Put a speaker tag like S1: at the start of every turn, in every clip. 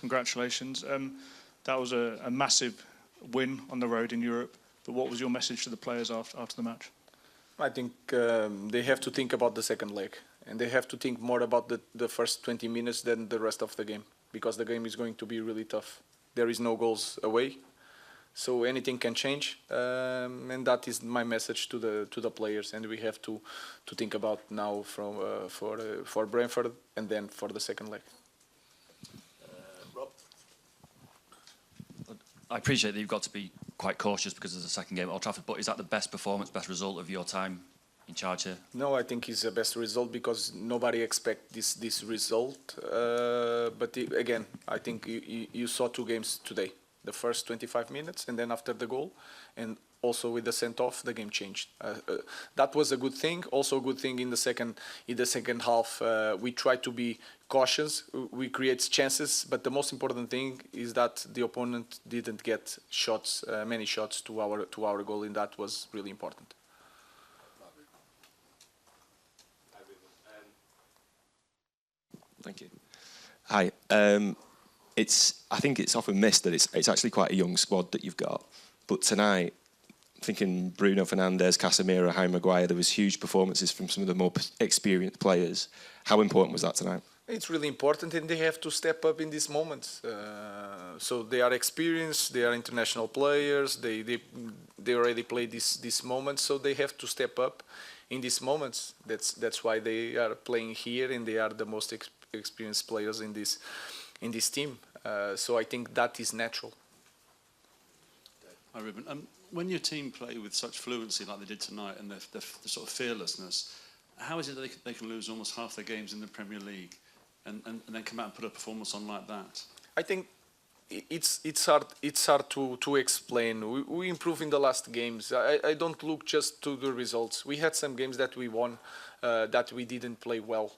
S1: congratulations. That was a massive win on the road in Europe. But what was your message to the players after the match?
S2: I think they have to think about the second leg, and they have to think more about the first 20 minutes than the rest of the game, because the game is going to be really tough. There is no goals away, so anything can change, and that is my message to the players. And we have to think about now for Brentford and then for the second leg.
S3: Rob?
S4: I appreciate that you've got to be quite cautious because there's a second game at Old Trafford, but is that the best performance, best result of your time in charge here?
S2: No, I think it's the best result because nobody expects this result. But again, I think you saw two games today. The first 25 minutes and then after the goal, and also with the sent-off, the game changed. That was a good thing. Also a good thing in the second half, we tried to be cautious. We create chances, but the most important thing is that the opponent didn't get shots, many shots to our goal, and that was really important.
S5: Thank you. Hi. I think it's often missed that it's actually quite a young squad that you've got. But tonight, thinking Bruno Fernandes, Casemiro, Harry Maguire, there was huge performances from some of the more experienced players. How important was that tonight?
S2: It's really important, and they have to step up in these moments. So they are experienced, they are international players, they already played these moments, so they have to step up in these moments. That's why they are playing here, and they are the most experienced players in this team. So I think that is natural.
S3: Hi, Ruben. When your team play with such fluency like they did tonight, and the sort of fearlessness, how is it that they can lose almost half their games in the Premier League and then come out and put a performance on like that?
S2: I think it's hard to explain. We improve in the last games. I don't look just to the results. We had some games that we won, that we didn't play well,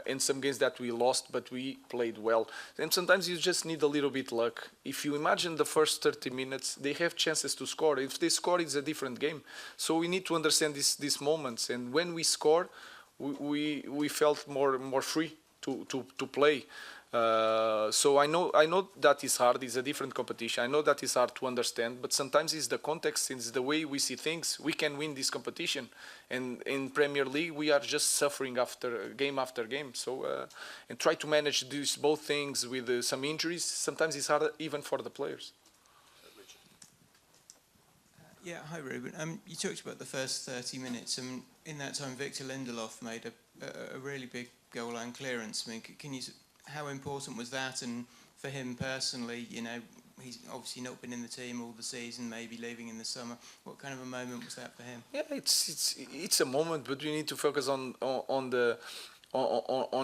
S2: and some games that we lost, but we played well. And sometimes you just need a little bit luck. If you imagine the first 30 minutes, they have chances to score. If they score, it's a different game. So we need to understand these moments. And when we score, we felt more free to play. So I know that is hard. It's a different competition. I know that is hard to understand, but sometimes it's the context, it's the way we see things. We can win this competition, and in Premier League we are just suffering after game. So and try to manage these both things with some injuries. Sometimes it's hard even for the players.
S6: Yeah, hi Ruben. You talked about the first 30 minutes, and in that time Victor Lindelof made a really big goal line clearance. I mean, can you? How important was that? And for him personally, you know, he's obviously not been in the team all the season, maybe leaving in the summer. What kind of a moment was that for him?
S2: Yeah, it's a moment, but we need to focus on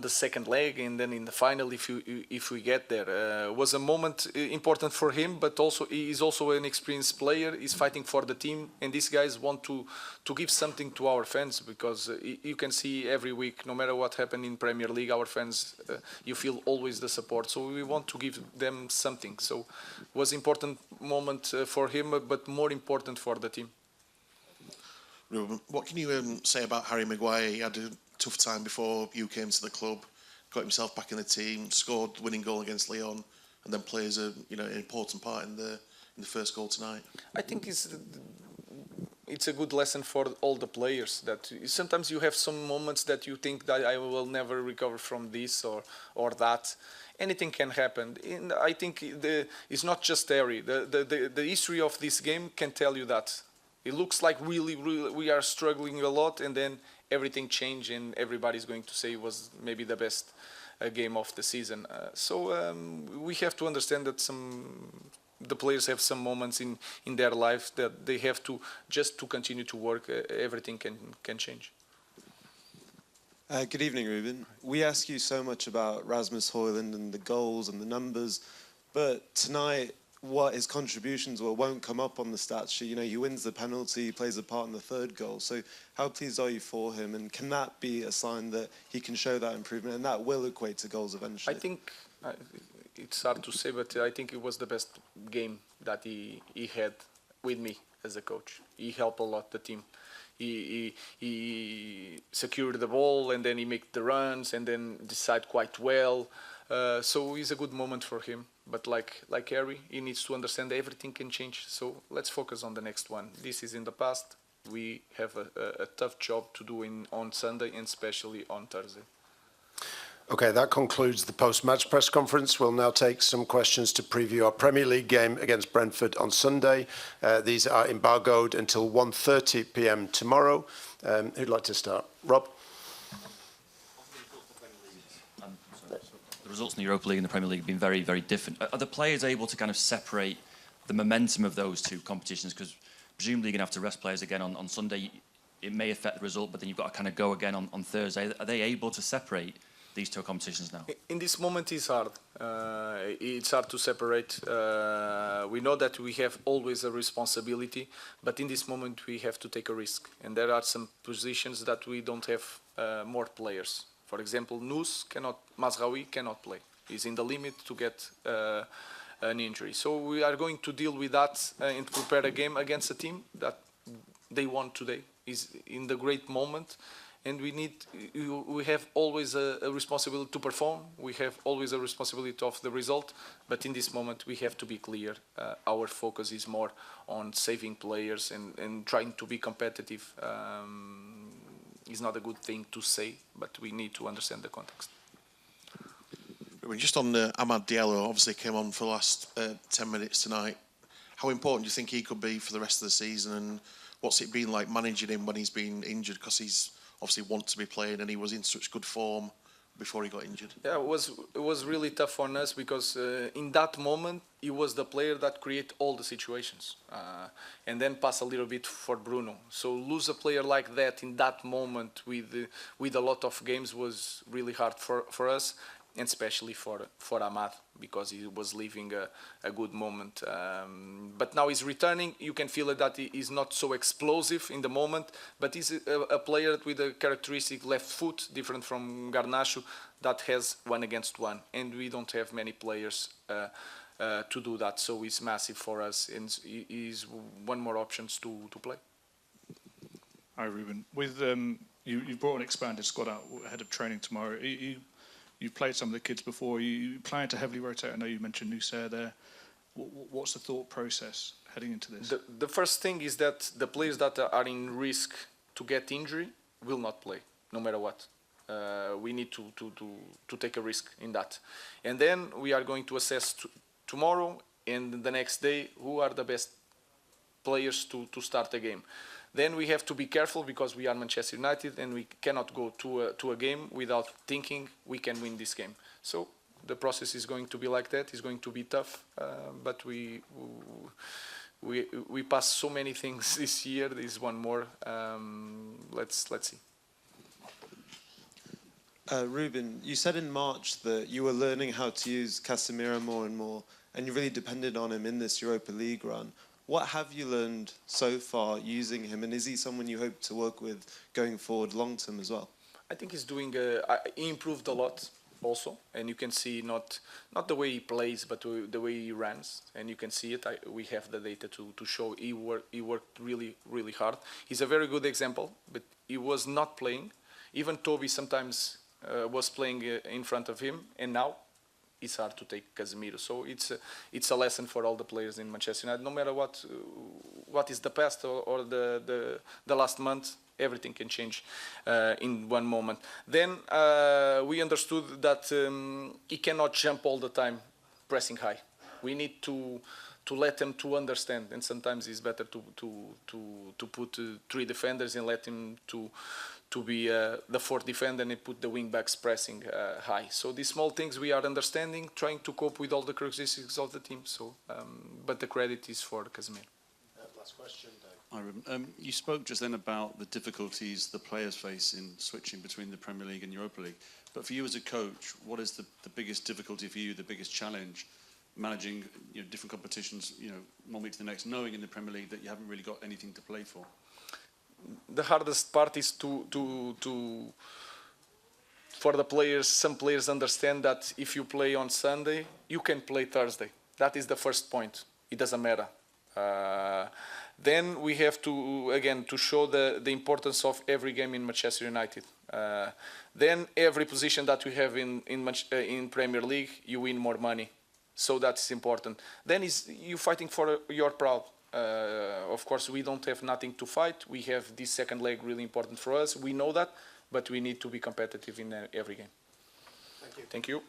S2: the second leg, and then in the final, if we get there, was a moment important for him. But also he is also an experienced player. He's fighting for the team, and these guys want to give something to our fans, because you can see every week, no matter what happened in Premier League, our fans, you feel always the support. So we want to give them something. So it was an important moment for him, but more important for the team.
S7: Ruben, what can you say about Harry Maguire? He had a tough time before you came to the club, got himself back in the team, scored the winning goal against Lyon, and then plays an important part in the first goal tonight. I think it's a good lesson for all the players, that sometimes you have some moments that you think that I will never recover from this or that. Anything can happen. And I think it's not just Harry. The history of this game can tell you that. It looks like really we are struggling a lot, and then everything changed, and everybody's going to say it was maybe the best game of the season. So we have to understand that the players have some moments in their life that they have to just to continue to work. Everything can change.
S8: Good evening, Ruben. We ask you so much about Rasmus Hojlund and the goals and the numbers, but tonight, what his contributions were won't come up on the stats sheet. You know, he wins the penalty, he plays a part in the third goal. So how pleased are you for him? And can that be a sign that he can show that improvement, and that will equate to goals eventually?
S2: I think it's hard to say, but I think it was the best game that he had with me as a coach. He helped a lot the team. He secured the ball, and then he made the runs, and then decided quite well. So it's a good moment for him. But like Harry, he needs to understand that everything can change. So let's focus on the next one. This is in the past. We have a tough job to do on Sunday and especially on Thursday.
S9: Okay, that concludes the post-match press conference. We'll now take some questions to preview our Premier League game against Brentford on Sunday. These are embargoed until 1:30 p.m. tomorrow. Who'd like to start? Rob?
S4: The results in the Europa League and the Premier League have been very, very different. Are the players able to kind of separate the momentum of those two competitions? Because presumably you're going to have to rest players again on Sunday. It may affect the result, but then you've got to kind of go again on Thursday. Are they able to separate these two competitions now?
S2: In this moment, it's hard. It's hard to separate. We know that we have always a responsibility, but in this moment, we have to take a risk. And there are some positions that we don't have more players. For example, Mazraoui cannot play. He's in the limit to get an injury. So we are going to deal with that and prepare a game against a team that they won today. Is in the great moment. And we have always a responsibility to perform. We have always a responsibility of the result. But in this moment, we have to be clear. Our focus is more on saving players and trying to be competitive. It's not a good thing to say, but we need to understand the context.
S7: Just on Amad Diallo, obviously came on for the last 10 minutes tonight. How important do you think he could be for the rest of the season? And what's it been like managing him when he's been injured? Because he's obviously wants to be playing and he was in such good form before he got injured.
S2: Yeah, it was really tough on us because in that moment he was the player that created all the situations and then pass a little bit for Bruno. So lose a player like that in that moment with a lot of games was really hard for us. And especially for Amad, because he was living a good moment. But now he's returning. You can feel it that he is not so explosive in the moment, but he's a player with a characteristic left foot, different from Garnacho, that has 1-against-1. And we don't have many players to do that, so it's massive for us. And he's one more options to play.
S1: Hi, Ruben. With you brought an expanded squad out ahead of training tomorrow. You've played some of the kids before. You plan to heavily rotate. I know you mentioned Nusair there. What's the thought process heading into this?
S2: The first thing is that the players that are in risk to get injury will not play, no matter what. We need to take a risk in that. And then we are going to assess tomorrow and the next day who are the best players to start the game. Then we have to be careful because we are Manchester United and we cannot go to a game without thinking we can win this game. So the process is going to be like that. It's going to be tough, but we passed so many things this year. There's one more. Let's see.
S8: Ruben, you said in March that you were learning how to use Casemiro more and more, and you really depended on him in this Europa League run. What have you learned so far using him, and is he someone you hope to work with going forward long term as well?
S2: I think he's doing. He improved a lot also, and you can see not the way he plays, but the way he runs, and you can see it. We have the data to show he worked really, really hard. He's a very good example, but he was not playing. Even Toby sometimes was playing in front of him, and now it's hard to take Casemiro. So it's a lesson for all the players in Manchester United. No matter what is the past or the last month, everything can change in one moment. Then we understood that he cannot jump all the time pressing high. We need to let him to understand, and sometimes it's better to put 3 defenders and let him to be the 4th defender and put the wing backs pressing high. So these small things we are understanding, trying to cope with all the characteristics of the team. So, but the credit is for Casemiro.
S9: Last question, Dave.
S3: Hi, Ruben. You spoke just then about the difficulties the players face in switching between the Premier League and Europa League. But for you as a coach, what is the biggest difficulty for you, the biggest challenge, managing different competitions, one week to the next, knowing in the Premier League that you haven't really got anything to play for?
S2: The hardest part is for the players. Some players understand that if you play on Sunday, you can play Thursday. That is the first point. It doesn't matter. Then we have to, again, to show the importance of every game in Manchester United. Then every position that we have in Premier League, you win more money. So that's important. Then you fighting for your proud. Of course, we don't have nothing to fight. We have this second leg really important for us. We know that, but we need to be competitive in every game. Thank you. Thank you.